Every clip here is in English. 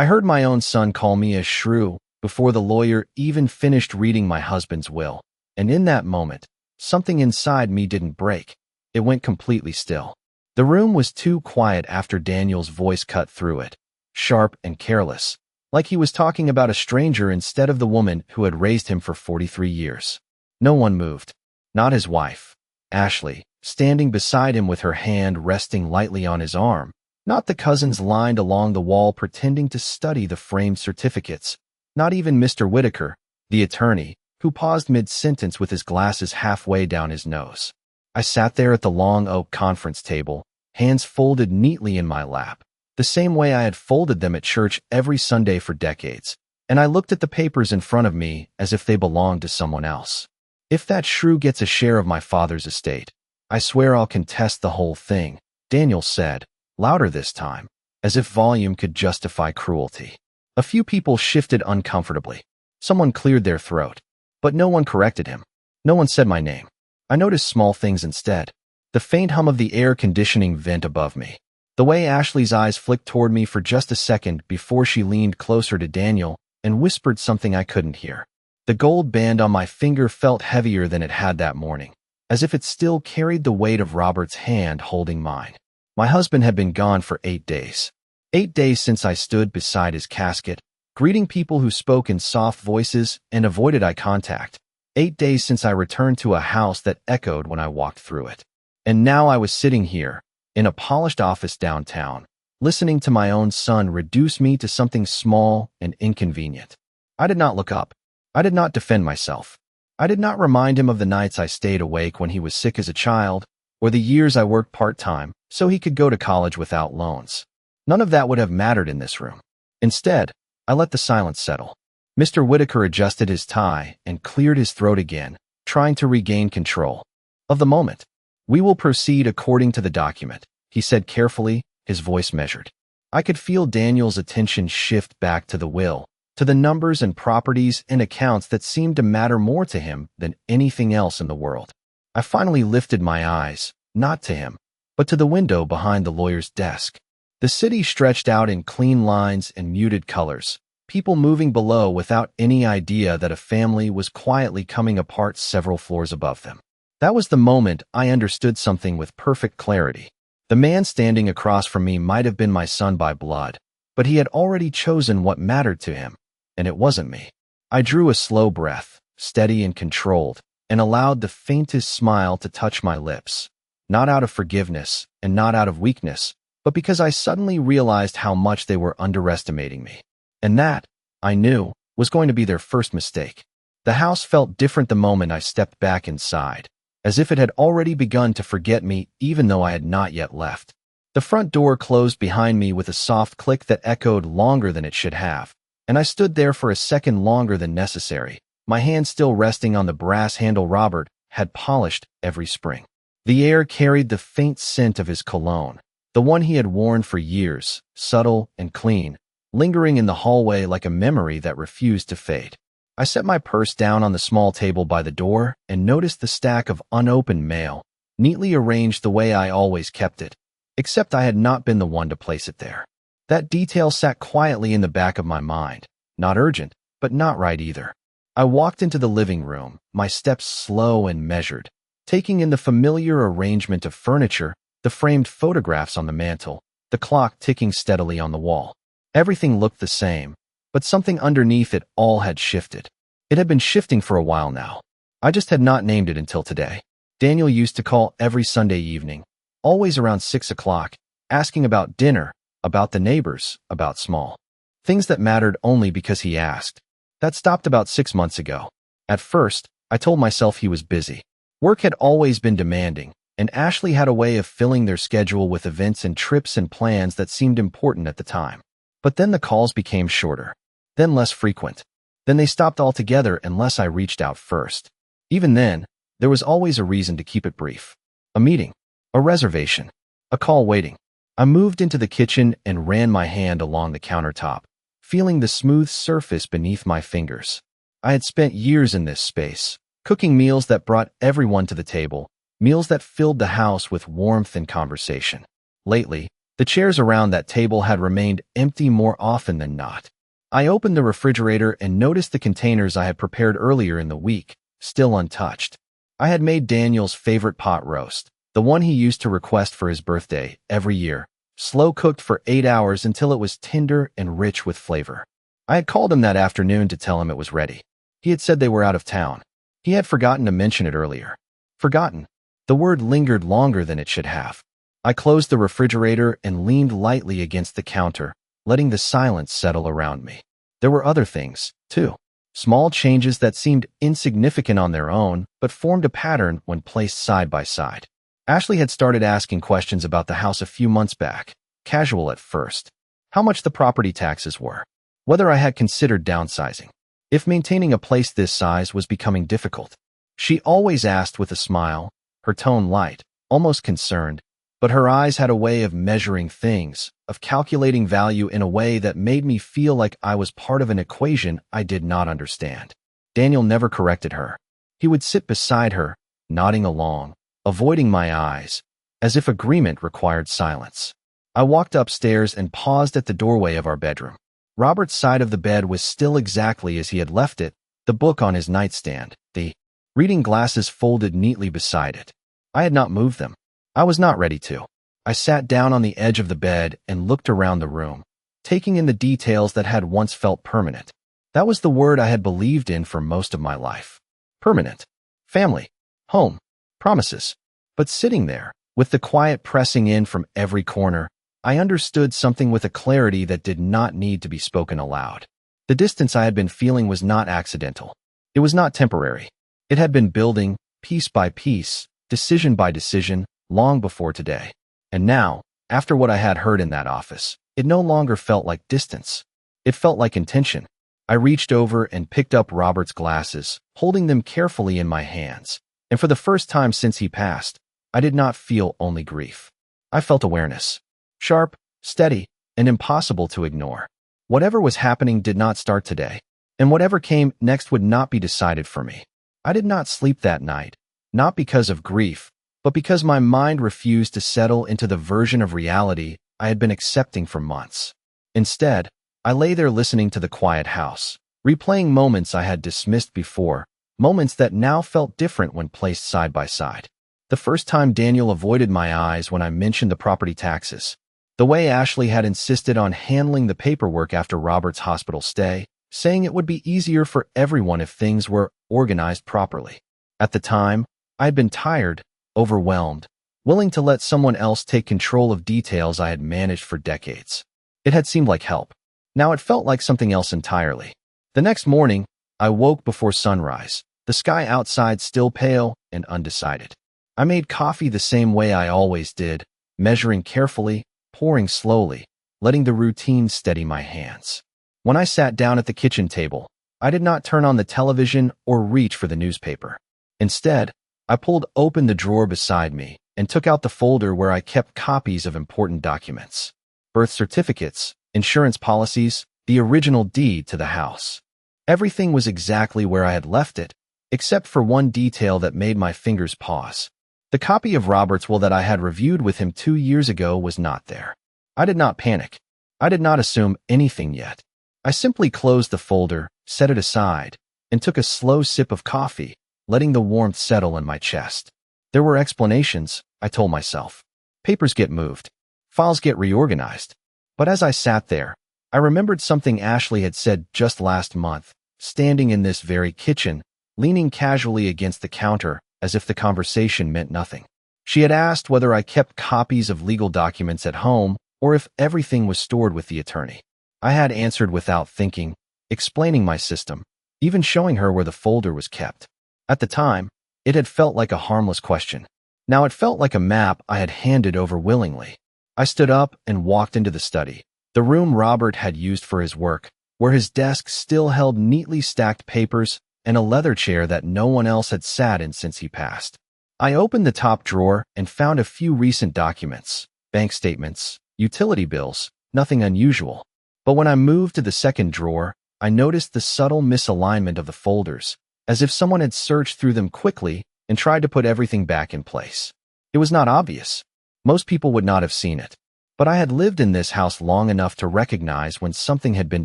I heard my own son call me a shrew before the lawyer even finished reading my husband's will, and in that moment, something inside me didn't break. It went completely still. The room was too quiet after Daniel's voice cut through it, sharp and careless, like he was talking about a stranger instead of the woman who had raised him for 43 years. No one moved. Not his wife, Ashley, standing beside him with her hand resting lightly on his arm. Not the cousins lined along the wall pretending to study the framed certificates. Not even Mr. Whitaker, the attorney, who paused mid-sentence with his glasses halfway down his nose. I sat there at the long oak conference table, hands folded neatly in my lap, the same way I had folded them at church every Sunday for decades, and I looked at the papers in front of me as if they belonged to someone else. If that shrew gets a share of my father's estate, I swear I'll contest the whole thing, Daniel said, louder this time, as if volume could justify cruelty. A few people shifted uncomfortably. Someone cleared their throat, but no one corrected him. No one said my name. I noticed small things instead. The faint hum of the air conditioning vent above me. The way Ashley's eyes flicked toward me for just a second before she leaned closer to Daniel and whispered something I couldn't hear. The gold band on my finger felt heavier than it had that morning, as if it still carried the weight of Robert's hand holding mine. My husband had been gone for 8 days. 8 days since I stood beside his casket, greeting people who spoke in soft voices and avoided eye contact. 8 days since I returned to a house that echoed when I walked through it. And now I was sitting here, in a polished office downtown, listening to my own son reduce me to something small and inconvenient. I did not look up. I did not defend myself. I did not remind him of the nights I stayed awake when he was sick as a child, or the years I worked part-time so he could go to college without loans. None of that would have mattered in this room. Instead, I let the silence settle. Mr. Whitaker adjusted his tie and cleared his throat again, trying to regain control of the moment. "We will proceed according to the document," he said carefully, his voice measured. I could feel Daniel's attention shift back to the will, to the numbers and properties and accounts that seemed to matter more to him than anything else in the world. I finally lifted my eyes, not to him, but to the window behind the lawyer's desk. The city stretched out in clean lines and muted colors, people moving below without any idea that a family was quietly coming apart several floors above them. That was the moment I understood something with perfect clarity. The man standing across from me might have been my son by blood, but he had already chosen what mattered to him, and it wasn't me. I drew a slow breath, steady and controlled, and allowed the faintest smile to touch my lips, not out of forgiveness and not out of weakness, but because I suddenly realized how much they were underestimating me. And that, I knew, was going to be their first mistake. The house felt different the moment I stepped back inside, as if it had already begun to forget me even though I had not yet left. The front door closed behind me with a soft click that echoed longer than it should have, and I stood there for a second longer than necessary, my hand still resting on the brass handle Robert had polished every spring. The air carried the faint scent of his cologne, the one he had worn for years, subtle and clean, lingering in the hallway like a memory that refused to fade. I set my purse down on the small table by the door and noticed the stack of unopened mail, neatly arranged the way I always kept it, except I had not been the one to place it there. That detail sat quietly in the back of my mind, not urgent, but not right either. I walked into the living room, my steps slow and measured, taking in the familiar arrangement of furniture, the framed photographs on the mantel, the clock ticking steadily on the wall. Everything looked the same, but something underneath it all had shifted. It had been shifting for a while now. I just had not named it until today. Daniel used to call every Sunday evening, always around 6 o'clock, asking about dinner, about the neighbors, about small things that mattered only because he asked. That stopped about 6 months ago. At first, I told myself he was busy. Work had always been demanding, and Ashley had a way of filling their schedule with events and trips and plans that seemed important at the time. But then the calls became shorter, then less frequent. Then they stopped altogether unless I reached out first. Even then, there was always a reason to keep it brief. A meeting, a reservation, a call waiting. I moved into the kitchen and ran my hand along the countertop, feeling the smooth surface beneath my fingers. I had spent years in this space, cooking meals that brought everyone to the table, meals that filled the house with warmth and conversation. Lately, The chairs around that table had remained empty more often than not. I opened the refrigerator and noticed the containers I had prepared earlier in the week, still untouched. I had made Daniel's favorite pot roast, the one he used to request for his birthday every year, slow-cooked for 8 hours until it was tender and rich with flavor. I had called him that afternoon to tell him it was ready. He had said they were out of town. He had forgotten to mention it earlier. Forgotten. The word lingered longer than it should have. I closed the refrigerator and leaned lightly against the counter, letting the silence settle around me. There were other things, too. Small changes that seemed insignificant on their own, but formed a pattern when placed side by side. Ashley had started asking questions about the house a few months back, casual at first. How much the property taxes were. Whether I had considered downsizing. If maintaining a place this size was becoming difficult. She always asked with a smile, her tone light, almost concerned, but her eyes had a way of measuring things, of calculating value in a way that made me feel like I was part of an equation I did not understand. Daniel never corrected her. He would sit beside her, nodding along, avoiding my eyes, as if agreement required silence. I walked upstairs and paused at the doorway of our bedroom. Robert's side of the bed was still exactly as he had left it, the book on his nightstand, the reading glasses folded neatly beside it. I had not moved them. I was not ready to. I sat down on the edge of the bed and looked around the room, taking in the details that had once felt permanent. That was the word I had believed in for most of my life. Permanent. Family. Home. Promises. But sitting there, with the quiet pressing in from every corner, I understood something with a clarity that did not need to be spoken aloud. The distance I had been feeling was not accidental. It was not temporary. It had been building, piece by piece, decision by decision, long before today. And now, after what I had heard in that office, it no longer felt like distance. It felt like intention. I reached over and picked up Robert's glasses, holding them carefully in my hands. And for the first time since he passed, I did not feel only grief. I felt awareness. Sharp, steady, and impossible to ignore. Whatever was happening did not start today, and whatever came next would not be decided for me. I did not sleep that night, not because of grief, but because my mind refused to settle into the version of reality I had been accepting for months. Instead, I lay there listening to the quiet house, replaying moments I had dismissed before, moments that now felt different when placed side by side. The first time Daniel avoided my eyes when I mentioned the property taxes. The way Ashley had insisted on handling the paperwork after Robert's hospital stay, saying it would be easier for everyone if things were organized properly. At the time, I had been tired, overwhelmed, willing to let someone else take control of details I had managed for decades. It had seemed like help. Now it felt like something else entirely. The next morning, I woke before sunrise, the sky outside still pale and undecided. I made coffee the same way I always did, measuring carefully, pouring slowly, letting the routine steady my hands. When I sat down at the kitchen table, I did not turn on the television or reach for the newspaper. Instead, I pulled open the drawer beside me and took out the folder where I kept copies of important documents. Birth certificates, insurance policies, the original deed to the house. Everything was exactly where I had left it, except for one detail that made my fingers pause. The copy of Robert's will that I had reviewed with him 2 years ago was not there. I did not panic. I did not assume anything yet. I simply closed the folder, set it aside, and took a slow sip of coffee, letting the warmth settle in my chest. There were explanations, I told myself. Papers get moved. Files get reorganized. But as I sat there, I remembered something Ashley had said just last month, standing in this very kitchen, leaning casually against the counter, as if the conversation meant nothing. She had asked whether I kept copies of legal documents at home or if everything was stored with the attorney. I had answered without thinking, explaining my system, even showing her where the folder was kept. At the time, it had felt like a harmless question. Now it felt like a map I had handed over willingly. I stood up and walked into the study, the room Robert had used for his work, where his desk still held neatly stacked papers and a leather chair that no one else had sat in since he passed. I opened the top drawer and found a few recent documents, bank statements, utility bills, nothing unusual. But when I moved to the second drawer, I noticed the subtle misalignment of the folders, as if someone had searched through them quickly and tried to put everything back in place. It was not obvious. Most people would not have seen it. but I had lived in this house long enough to recognize when something had been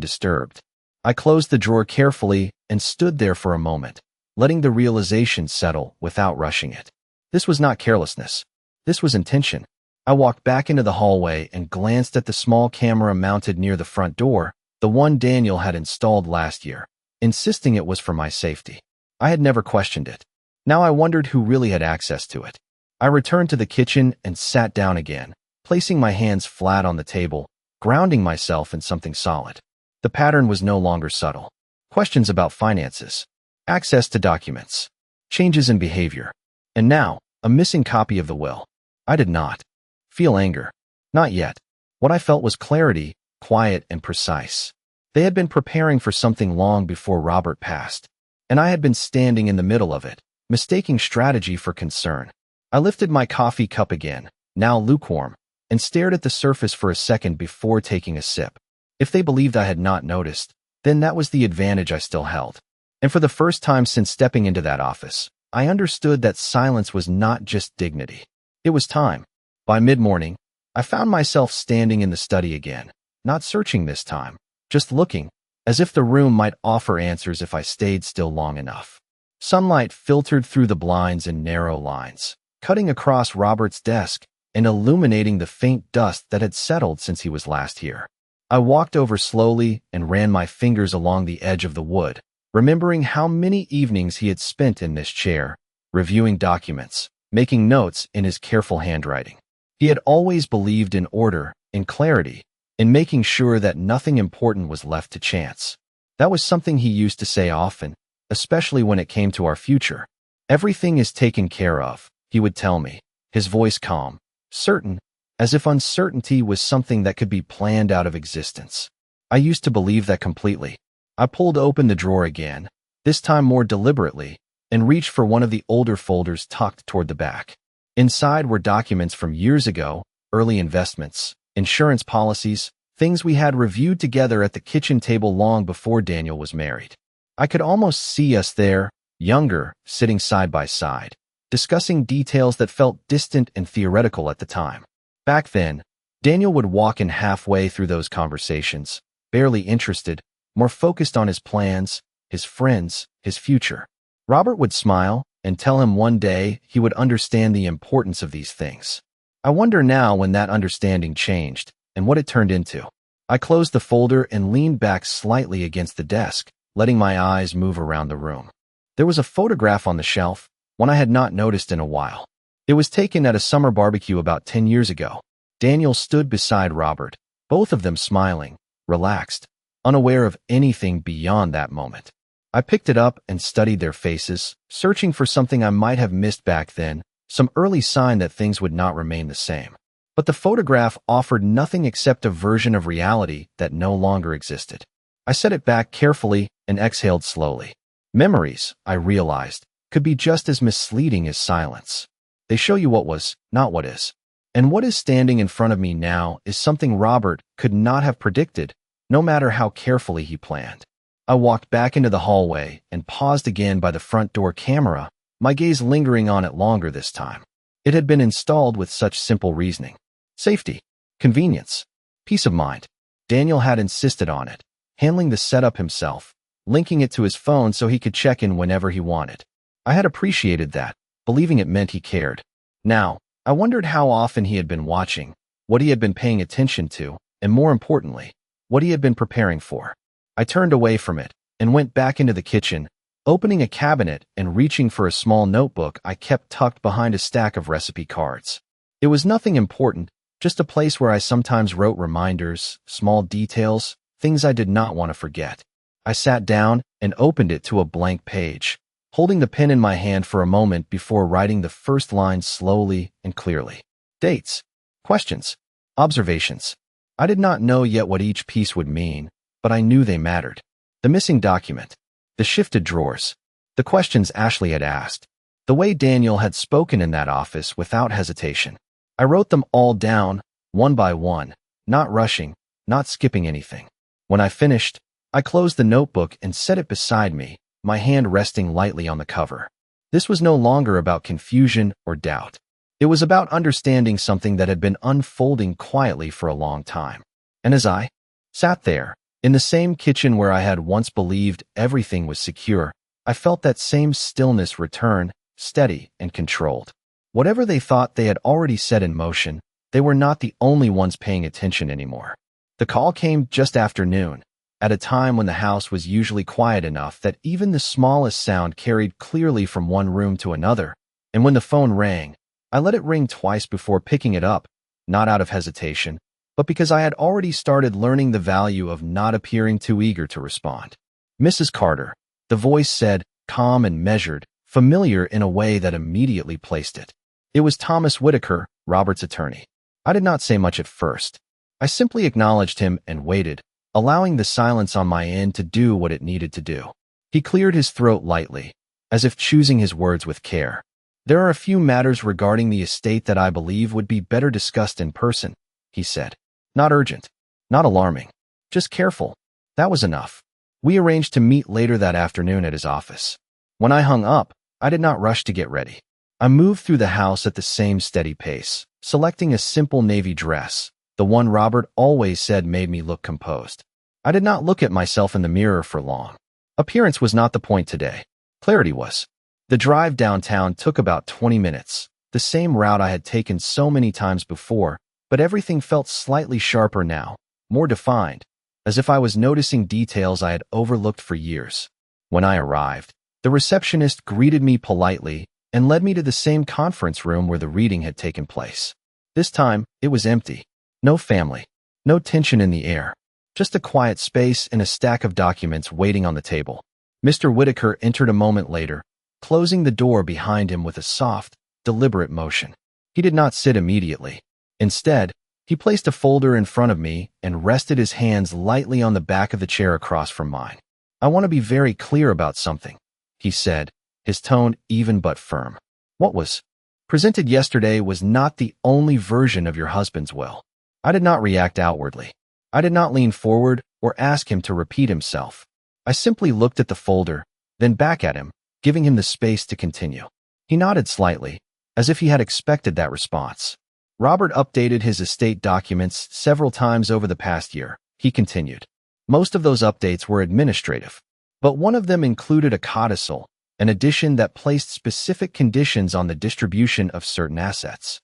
disturbed. I closed the drawer carefully and stood there for a moment, letting the realization settle without rushing it. This was not carelessness. This was intention. I walked back into the hallway and glanced at the small camera mounted near the front door, the one Daniel had installed last year, insisting it was for my safety. I had never questioned it. Now I wondered who really had access to it. I returned to the kitchen and sat down again, placing my hands flat on the table, grounding myself in something solid. The pattern was no longer subtle. Questions about finances, access to documents, changes in behavior, and now, a missing copy of the will. I did not feel anger. Not yet. What I felt was clarity, quiet and precise. They had been preparing for something long before Robert passed, and I had been standing in the middle of it, mistaking strategy for concern. I lifted my coffee cup again, now lukewarm, and stared at the surface for a second before taking a sip. If they believed I had not noticed, then that was the advantage I still held. And for the first time since stepping into that office, I understood that silence was not just dignity. It was time. By mid-morning, I found myself standing in the study again, not searching this time, just looking, as if the room might offer answers if I stayed still long enough. Sunlight filtered through the blinds in narrow lines, cutting across Robert's desk and illuminating the faint dust that had settled since he was last here. I walked over slowly and ran my fingers along the edge of the wood, remembering how many evenings he had spent in this chair, reviewing documents, making notes in his careful handwriting. He had always believed in order, in clarity, in making sure that nothing important was left to chance. That was something he used to say often, especially when it came to our future. Everything is taken care of, he would tell me, his voice calm, certain, as if uncertainty was something that could be planned out of existence. I used to believe that completely. I pulled open the drawer again, this time more deliberately, and reached for one of the older folders tucked toward the back. Inside were documents from years ago, early investments, insurance policies, things we had reviewed together at the kitchen table long before Daniel was married. I could almost see us there, younger, sitting side by side, discussing details that felt distant and theoretical at the time. Back then, Daniel would walk in halfway through those conversations, barely interested, more focused on his plans, his friends, his future. Robert would smile and tell him one day he would understand the importance of these things. I wonder now when that understanding changed and what it turned into. I closed the folder and leaned back slightly against the desk, letting my eyes move around the room. There was a photograph on the shelf, one I had not noticed in a while. It was taken at a summer barbecue about 10 years ago. Daniel stood beside Robert, both of them smiling, relaxed, unaware of anything beyond that moment. I picked it up and studied their faces, searching for something I might have missed back then, some early sign that things would not remain the same. But the photograph offered nothing except a version of reality that no longer existed. I set it back carefully and exhaled slowly. Memories, I realized, could be just as misleading as silence. They show you what was, not what is. And what is standing in front of me now is something Robert could not have predicted, no matter how carefully he planned. I walked back into the hallway and paused again by the front door camera, my gaze lingering on it longer this time. It had been installed with such simple reasoning. Safety, convenience, peace of mind. Daniel had insisted on it, handling the setup himself, linking it to his phone so he could check in whenever he wanted. I had appreciated that, believing it meant he cared. Now, I wondered how often he had been watching, what he had been paying attention to, and more importantly, what he had been preparing for. I turned away from it and went back into the kitchen, opening a cabinet and reaching for a small notebook I kept tucked behind a stack of recipe cards. It was nothing important, just a place where I sometimes wrote reminders, small details, things I did not want to forget. I sat down and opened it to a blank page, holding the pen in my hand for a moment before writing the first line slowly and clearly. Dates, questions, observations. I did not know yet what each piece would mean, but I knew they mattered. The missing document, the shifted drawers, the questions Ashley had asked, the way Daniel had spoken in that office without hesitation. I wrote them all down, one by one, not rushing, not skipping anything. When I finished, I closed the notebook and set it beside me, my hand resting lightly on the cover. This was no longer about confusion or doubt. It was about understanding something that had been unfolding quietly for a long time. And as I sat there, in the same kitchen where I had once believed everything was secure, I felt that same stillness return, steady and controlled. Whatever they thought they had already set in motion, they were not the only ones paying attention anymore. The call came just after noon, at a time when the house was usually quiet enough that even the smallest sound carried clearly from one room to another, and when the phone rang, I let it ring twice before picking it up, not out of hesitation, but because I had already started learning the value of not appearing too eager to respond. "Mrs. Carter," the voice said, calm and measured, familiar in a way that immediately placed it. It was Thomas Whitaker, Robert's attorney. I did not say much at first. I simply acknowledged him and waited, allowing the silence on my end to do what it needed to do. He cleared his throat lightly, as if choosing his words with care. "There are a few matters regarding the estate that I believe would be better discussed in person," he said. "Not urgent, not alarming, just careful." That was enough. We arranged to meet later that afternoon at his office. When I hung up, I did not rush to get ready. I moved through the house at the same steady pace, selecting a simple navy dress, the one Robert always said made me look composed. I did not look at myself in the mirror for long. Appearance was not the point today. Clarity was. The drive downtown took about 20 minutes, the same route I had taken so many times before, but everything felt slightly sharper now, more defined, as if I was noticing details I had overlooked for years. When I arrived, the receptionist greeted me politely and led me to the same conference room where the reading had taken place. This time, it was empty. No family. No tension in the air. Just a quiet space and a stack of documents waiting on the table. Mr. Whitaker entered a moment later, closing the door behind him with a soft, deliberate motion. He did not sit immediately. Instead, he placed a folder in front of me and rested his hands lightly on the back of the chair across from mine. "I want to be very clear about something," he said, his tone even but firm. "What was presented yesterday was not the only version of your husband's will." I did not react outwardly. I did not lean forward or ask him to repeat himself. I simply looked at the folder, then back at him, giving him the space to continue. He nodded slightly, as if he had expected that response. "Robert updated his estate documents several times over the past year," he continued. "Most of those updates were administrative, but one of them included a codicil, an addition that placed specific conditions on the distribution of certain assets."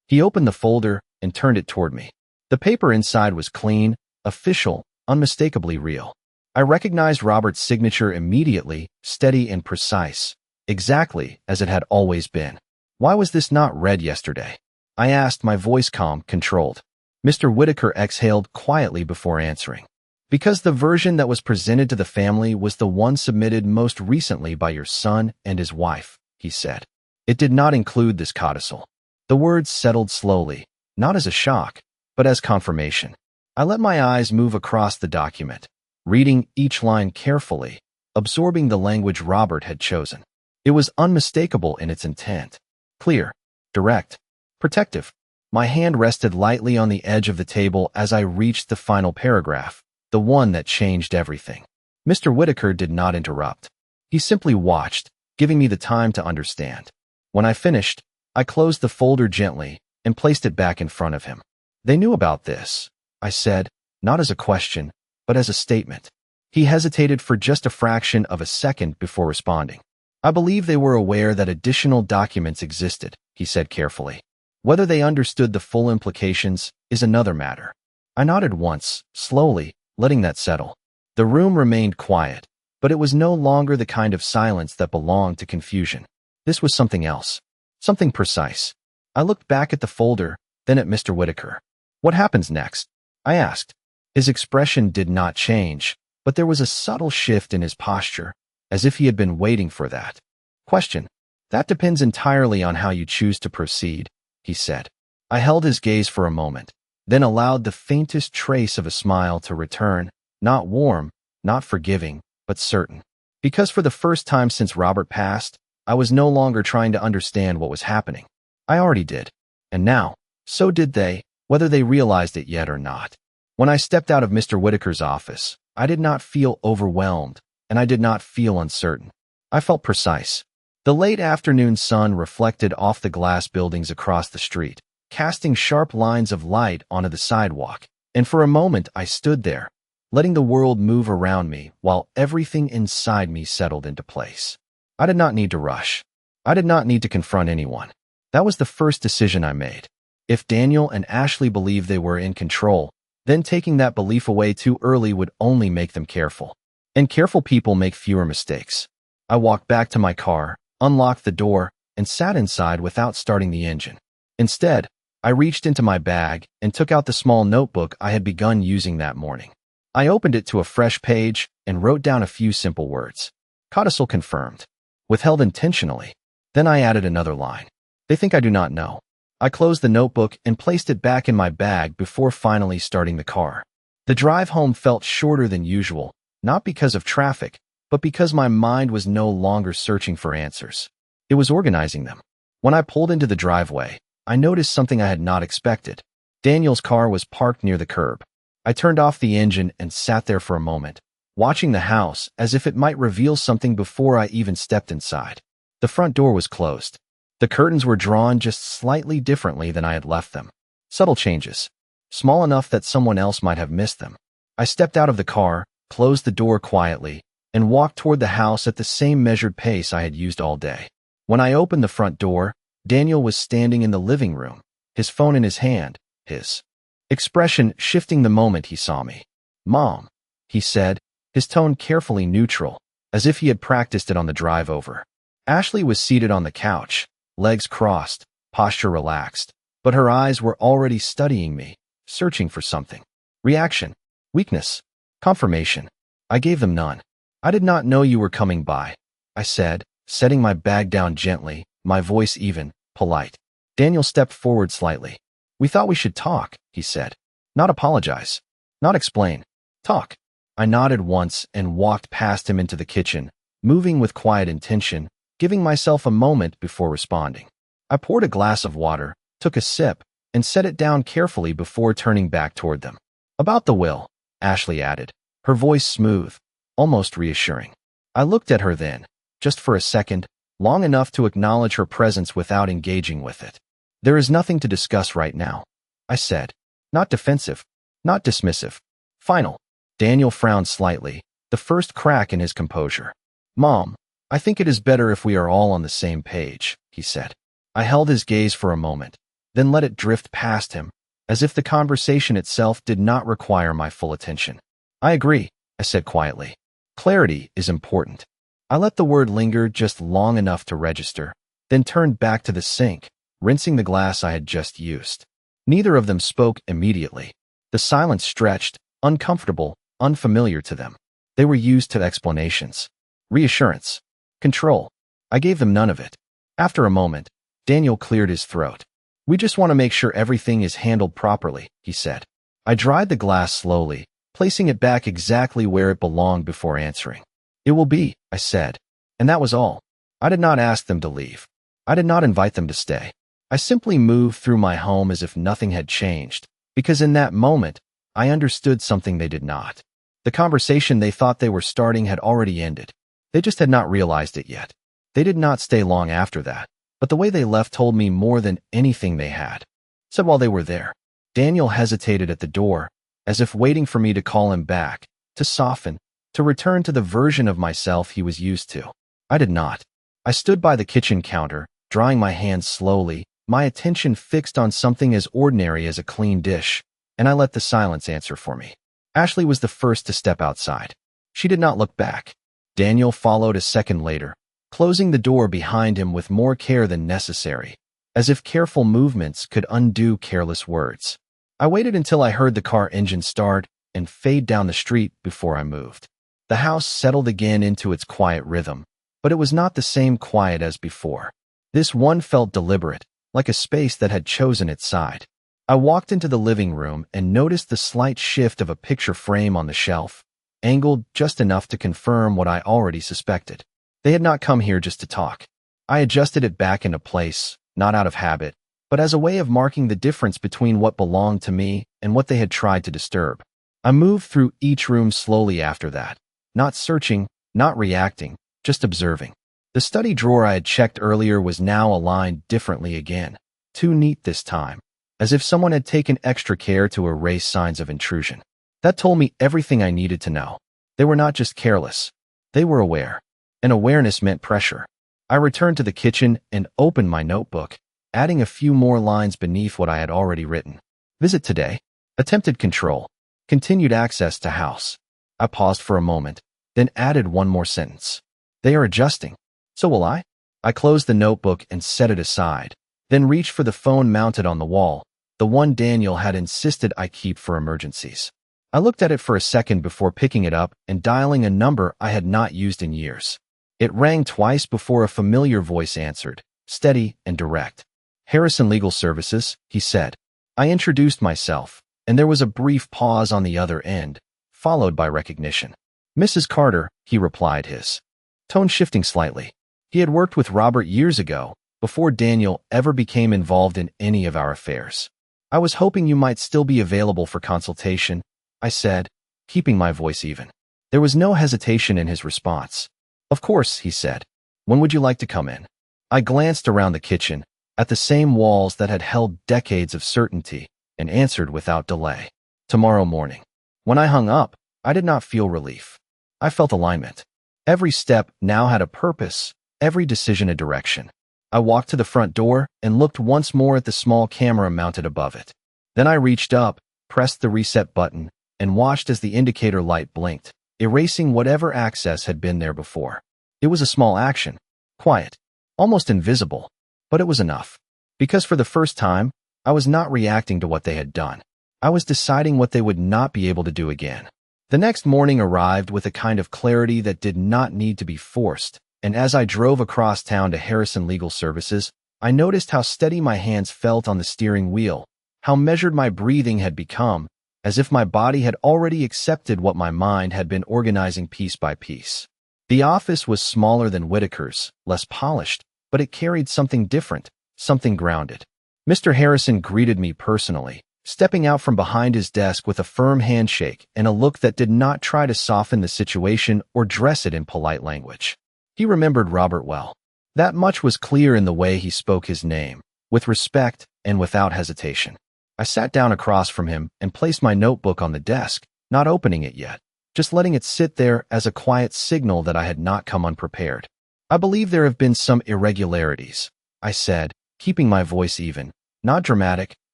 He opened the folder and turned it toward me. The paper inside was clean, official, unmistakably real. I recognized Robert's signature immediately, steady and precise, exactly as it had always been. "Why was this not read yesterday?" I asked, my voice calm, controlled. Mr. Whitaker exhaled quietly before answering. "Because the version that was presented to the family was the one submitted most recently by your son and his wife," he said. "It did not include this codicil." The words settled slowly, not as a shock, but as confirmation. I let my eyes move across the document, reading each line carefully, absorbing the language Robert had chosen. It was unmistakable in its intent. Clear, direct, protective. My hand rested lightly on the edge of the table as I reached the final paragraph, the one that changed everything. Mr. Whitaker did not interrupt. He simply watched, giving me the time to understand. When I finished, I closed the folder gently and placed it back in front of him. "They knew about this," I said, not as a question, but as a statement. He hesitated for just a fraction of a second before responding. "I believe they were aware that additional documents existed," he said carefully. "Whether they understood the full implications is another matter." I nodded once, slowly, letting that settle. The room remained quiet, but it was no longer the kind of silence that belonged to confusion. This was something else, something precise. I looked back at the folder, then at Mr. Whitaker. "What happens next?" I asked. His expression did not change, but there was a subtle shift in his posture, as if he had been waiting for that question. "That depends entirely on how you choose to proceed," he said. I held his gaze for a moment, then allowed the faintest trace of a smile to return, not warm, not forgiving, but certain. Because for the first time since Robert passed, I was no longer trying to understand what was happening. I already did. And now, so did they, whether they realized it yet or not. When I stepped out of Mr. Whitaker's office, I did not feel overwhelmed, and I did not feel uncertain. I felt precise. The late afternoon sun reflected off the glass buildings across the street, casting sharp lines of light onto the sidewalk, and for a moment I stood there, letting the world move around me while everything inside me settled into place. I did not need to rush. I did not need to confront anyone. That was the first decision I made. If Daniel and Ashley believed they were in control, then taking that belief away too early would only make them careful. And careful people make fewer mistakes. I walked back to my car, unlocked the door, and sat inside without starting the engine. Instead, I reached into my bag and took out the small notebook I had begun using that morning. I opened it to a fresh page and wrote down a few simple words. Codicil confirmed. Withheld intentionally. Then I added another line. They think I do not know. I closed the notebook and placed it back in my bag before finally starting the car. The drive home felt shorter than usual, not because of traffic, but because my mind was no longer searching for answers. It was organizing them. When I pulled into the driveway, I noticed something I had not expected. Daniel's car was parked near the curb. I turned off the engine and sat there for a moment, watching the house as if it might reveal something before I even stepped inside. The front door was closed. The curtains were drawn just slightly differently than I had left them. Subtle changes, small enough that someone else might have missed them. I stepped out of the car, closed the door quietly, and walked toward the house at the same measured pace I had used all day. When I opened the front door, Daniel was standing in the living room, his phone in his hand, his expression shifting the moment he saw me. "Mom," he said, his tone carefully neutral, as if he had practiced it on the drive over. Ashley was seated on the couch, legs crossed, posture relaxed, but her eyes were already studying me, searching for something. Reaction, weakness, confirmation. I gave them none. "I did not know you were coming by," I said, setting my bag down gently, my voice even, polite. Daniel stepped forward slightly. "We thought we should talk," he said. "Not apologize. Not explain. Talk." I nodded once and walked past him into the kitchen, moving with quiet intention, giving myself a moment before responding. I poured a glass of water, took a sip, and set it down carefully before turning back toward them. "About the will," Ashley added, her voice smooth, almost reassuring. I looked at her then, just for a second, long enough to acknowledge her presence without engaging with it. "There is nothing to discuss right now," I said. Not defensive, not dismissive. Final. Daniel frowned slightly, the first crack in his composure. "Mom, I think it is better if we are all on the same page," he said. I held his gaze for a moment, then let it drift past him, as if the conversation itself did not require my full attention. "I agree," I said quietly. "Clarity is important." I let the word linger just long enough to register, then turned back to the sink, rinsing the glass I had just used. Neither of them spoke immediately. The silence stretched, uncomfortable, unfamiliar to them. They were used to explanations, reassurance, control. I gave them none of it. After a moment, Daniel cleared his throat. "We just want to make sure everything is handled properly," he said. I dried the glass slowly, placing it back exactly where it belonged before answering. "It will be," I said, and that was all. I did not ask them to leave. I did not invite them to stay. I simply moved through my home as if nothing had changed, because in that moment, I understood something they did not. The conversation they thought they were starting had already ended. They just had not realized it yet. They did not stay long after that, but the way they left told me more than anything they had said while they were there. Daniel hesitated at the door, as if waiting for me to call him back, to soften, to return to the version of myself he was used to. I did not. I stood by the kitchen counter, drying my hands slowly, my attention fixed on something as ordinary as a clean dish, and I let the silence answer for me. Ashley was the first to step outside. She did not look back. Daniel followed a second later, closing the door behind him with more care than necessary, as if careful movements could undo careless words. I waited until I heard the car engine start and fade down the street before I moved. The house settled again into its quiet rhythm, but it was not the same quiet as before. This one felt deliberate, like a space that had chosen its side. I walked into the living room and noticed the slight shift of a picture frame on the shelf, angled just enough to confirm what I already suspected. They had not come here just to talk. I adjusted it back into place, not out of habit, but as a way of marking the difference between what belonged to me and what they had tried to disturb. I moved through each room slowly after that, not searching, not reacting, just observing. The study drawer I had checked earlier was now aligned differently again, too neat this time, as if someone had taken extra care to erase signs of intrusion. That told me everything I needed to know. They were not just careless. They were aware. And awareness meant pressure. I returned to the kitchen and opened my notebook, adding a few more lines beneath what I had already written. Visit today. Attempted control. Continued access to house. I paused for a moment, then added one more sentence. They are adjusting. So will I? I closed the notebook and set it aside, then reached for the phone mounted on the wall, the one Daniel had insisted I keep for emergencies. I looked at it for a second before picking it up and dialing a number I had not used in years. It rang twice before a familiar voice answered, steady and direct. Harrison Legal Services, he said. I introduced myself, and there was a brief pause on the other end, followed by recognition. Mrs. Carter, he replied, his tone shifting slightly. He had worked with Robert years ago, before Daniel ever became involved in any of our affairs. I was hoping you might still be available for consultation, I said, keeping my voice even. There was no hesitation in his response. Of course, he said. When would you like to come in? I glanced around the kitchen, at the same walls that had held decades of certainty, and answered without delay. Tomorrow morning. When I hung up, I did not feel relief. I felt alignment. Every step now had a purpose, every decision a direction. I walked to the front door and looked once more at the small camera mounted above it. Then I reached up, pressed the reset button, and watched as the indicator light blinked, erasing whatever access had been there before. It was a small action, quiet, almost invisible, but it was enough. Because for the first time, I was not reacting to what they had done. I was deciding what they would not be able to do again. The next morning arrived with a kind of clarity that did not need to be forced, and as I drove across town to Harrison Legal Services, I noticed how steady my hands felt on the steering wheel, how measured my breathing had become, as if my body had already accepted what my mind had been organizing piece by piece. The office was smaller than Whitaker's, less polished, but it carried something different, something grounded. Mr. Harrison greeted me personally, stepping out from behind his desk with a firm handshake and a look that did not try to soften the situation or dress it in polite language. He remembered Robert well. That much was clear in the way he spoke his name, with respect and without hesitation. I sat down across from him and placed my notebook on the desk, not opening it yet, just letting it sit there as a quiet signal that I had not come unprepared. I believe there have been some irregularities, I said, keeping my voice even, not dramatic,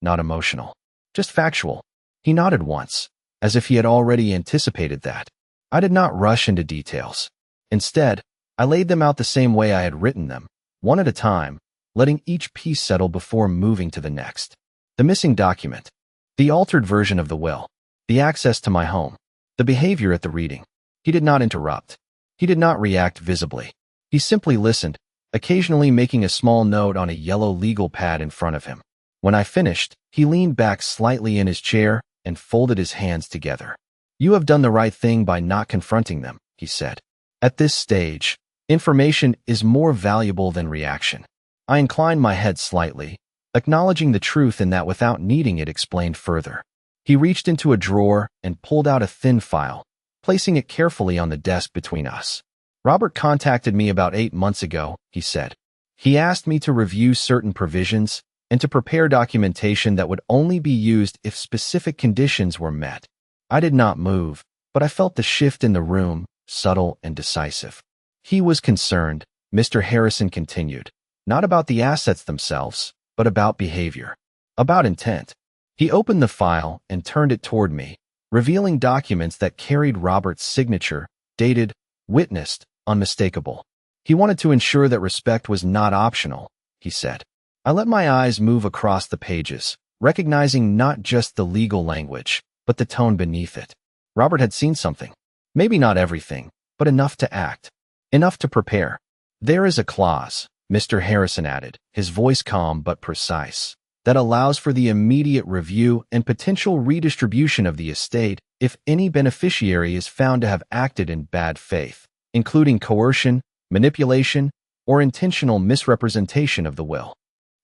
not emotional, just factual. He nodded once, as if he had already anticipated that. I did not rush into details. Instead, I laid them out the same way I had written them, one at a time, letting each piece settle before moving to the next. The missing document, the altered version of the will, the access to my home, the behavior at the reading. He did not interrupt. He did not react visibly. He simply listened, occasionally making a small note on a yellow legal pad in front of him. When I finished, he leaned back slightly in his chair and folded his hands together. You have done the right thing by not confronting them, he said. At this stage, information is more valuable than reaction. I inclined my head slightly, acknowledging the truth in that without needing it explained further. He reached into a drawer and pulled out a thin file, placing it carefully on the desk between us. Robert contacted me about 8 months ago, he said. He asked me to review certain provisions and to prepare documentation that would only be used if specific conditions were met. I did not move, but I felt the shift in the room, subtle and decisive. He was concerned, Mr. Harrison continued, not about the assets themselves, but about behavior, about intent. He opened the file and turned it toward me, revealing documents that carried Robert's signature, dated, witnessed, unmistakable. He wanted to ensure that respect was not optional, he said. I let my eyes move across the pages, recognizing not just the legal language, but the tone beneath it. Robert had seen something. Maybe not everything, but enough to act. Enough to prepare. There is a clause, Mr. Harrison added, his voice calm but precise, that allows for the immediate review and potential redistribution of the estate if any beneficiary is found to have acted in bad faith, including coercion, manipulation, or intentional misrepresentation of the will.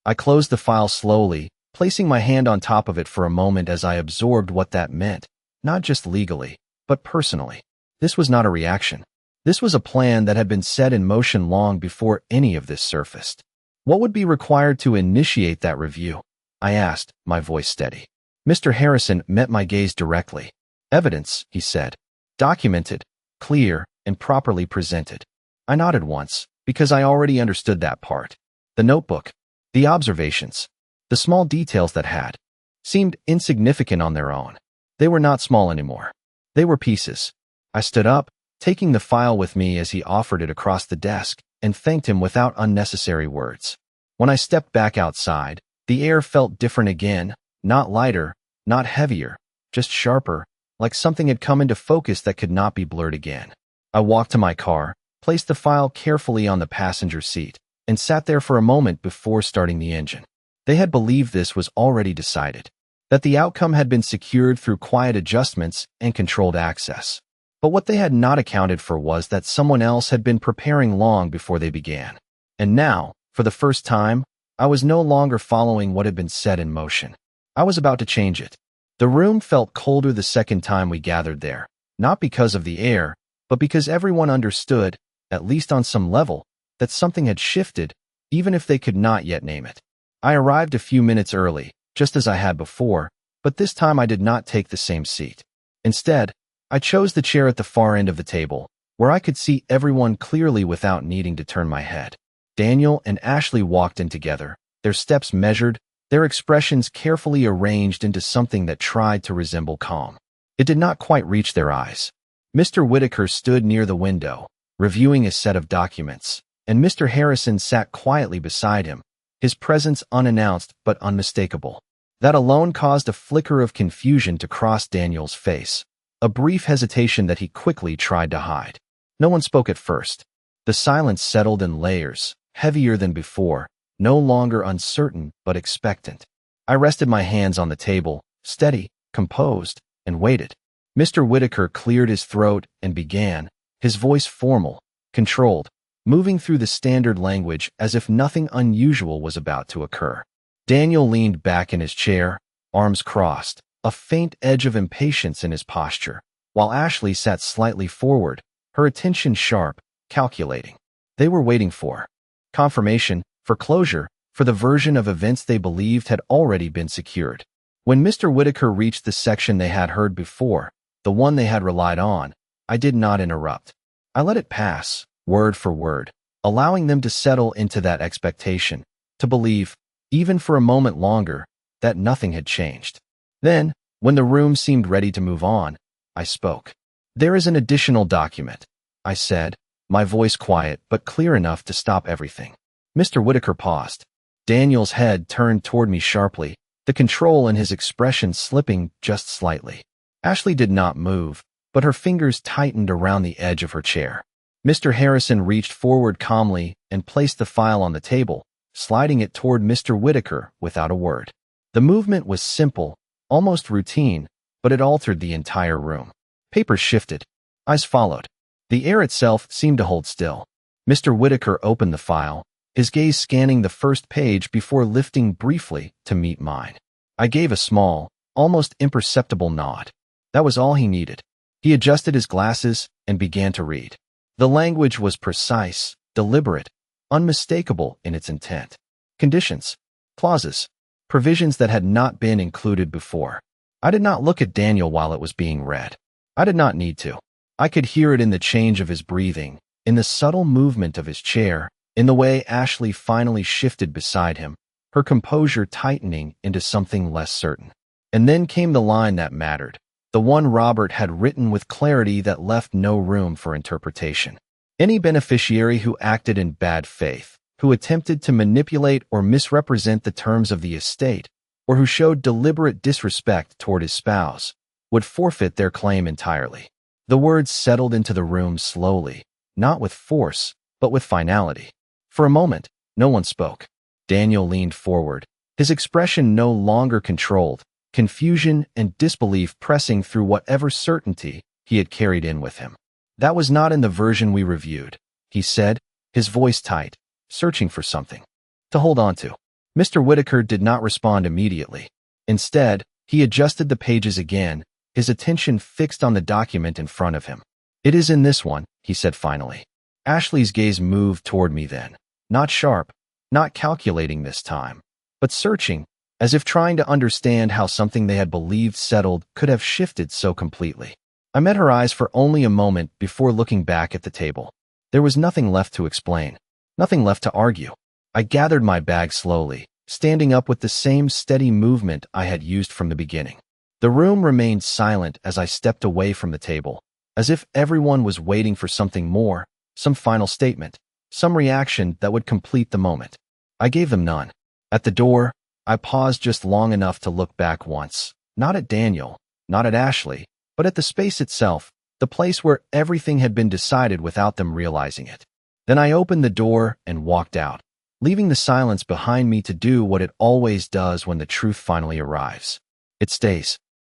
I closed the file slowly, placing my hand on top of it for a moment as I absorbed what that meant, not just legally, but personally. This was not a reaction. This was a plan that had been set in motion long before any of this surfaced. What would be required to initiate that review? I asked, my voice steady. Mr. Harrison met my gaze directly. Evidence, he said. Documented, clear, and properly presented. I nodded once, because I already understood that part. The notebook, the observations, the small details that had seemed insignificant on their own. They were not small anymore. They were pieces. I stood up, taking the file with me as he offered it across the desk, and thanked him without unnecessary words. When I stepped back outside, the air felt different again, not lighter, not heavier, just sharper, like something had come into focus that could not be blurred again. I walked to my car, placed the file carefully on the passenger seat, and sat there for a moment before starting the engine. They had believed this was already decided, that the outcome had been secured through quiet adjustments and controlled access. But what they had not accounted for was that someone else had been preparing long before they began. And now, for the first time, I was no longer following what had been set in motion. I was about to change it. The room felt colder the second time we gathered there, not because of the air, but because everyone understood, at least on some level, that something had shifted, even if they could not yet name it. I arrived a few minutes early, just as I had before, but this time I did not take the same seat. Instead, I chose the chair at the far end of the table, where I could see everyone clearly without needing to turn my head. Daniel and Ashley walked in together, their steps measured, their expressions carefully arranged into something that tried to resemble calm. It did not quite reach their eyes. Mr. Whitaker stood near the window, reviewing a set of documents, and Mr. Harrison sat quietly beside him, his presence unannounced but unmistakable. That alone caused a flicker of confusion to cross Daniel's face, a brief hesitation that he quickly tried to hide. No one spoke at first. The silence settled in layers, heavier than before, no longer uncertain but expectant. I rested my hands on the table, steady, composed, and waited. Mr. Whitaker cleared his throat and began, his voice formal, controlled, moving through the standard language as if nothing unusual was about to occur. Daniel leaned back in his chair, arms crossed, a faint edge of impatience in his posture, while Ashley sat slightly forward, her attention sharp, calculating. They were waiting for confirmation, for closure, for the version of events they believed had already been secured. When Mr. Whitaker reached the section they had heard before, the one they had relied on, I did not interrupt. I let it pass, word for word, allowing them to settle into that expectation, to believe, even for a moment longer, that nothing had changed. Then, when the room seemed ready to move on, I spoke. There is an additional document, I said, my voice quiet but clear enough to stop everything. Mr. Whitaker paused. Daniel's head turned toward me sharply, the control in his expression slipping just slightly. Ashley did not move, but her fingers tightened around the edge of her chair. Mr. Harrison reached forward calmly and placed the file on the table, sliding it toward Mr. Whitaker without a word. The movement was simple, almost routine, but it altered the entire room. Papers shifted. Eyes followed. The air itself seemed to hold still. Mr. Whitaker opened the file, his gaze scanning the first page before lifting briefly to meet mine. I gave a small, almost imperceptible nod. That was all he needed. He adjusted his glasses and began to read. The language was precise, deliberate, unmistakable in its intent. Conditions, clauses, provisions that had not been included before. I did not look at Daniel while it was being read. I did not need to. I could hear it in the change of his breathing, in the subtle movement of his chair, in the way Ashley finally shifted beside him, her composure tightening into something less certain. And then came the line that mattered, the one Robert had written with clarity that left no room for interpretation. Any beneficiary who acted in bad faith, who attempted to manipulate or misrepresent the terms of the estate, or who showed deliberate disrespect toward his spouse, would forfeit their claim entirely. The words settled into the room slowly, not with force, but with finality. For a moment, no one spoke. Daniel leaned forward, his expression no longer controlled, confusion and disbelief pressing through whatever certainty he had carried in with him. That was not in the version we reviewed, he said, his voice tight, searching for something to hold on to. Mr. Whitaker did not respond immediately. Instead, he adjusted the pages again, his attention fixed on the document in front of him. It is in this one, he said finally. Ashley's gaze moved toward me then. Not sharp, not calculating this time, but searching, as if trying to understand how something they had believed settled could have shifted so completely. I met her eyes for only a moment before looking back at the table. There was nothing left to explain, nothing left to argue. I gathered my bag slowly, standing up with the same steady movement I had used from the beginning. The room remained silent as I stepped away from the table, as if everyone was waiting for something more, some final statement, some reaction that would complete the moment. I gave them none. At the door, I paused just long enough to look back once, not at Daniel, not at Ashley, but at the space itself, the place where everything had been decided without them realizing it. Then I opened the door and walked out, leaving the silence behind me to do what it always does when the truth finally arrives. It stays.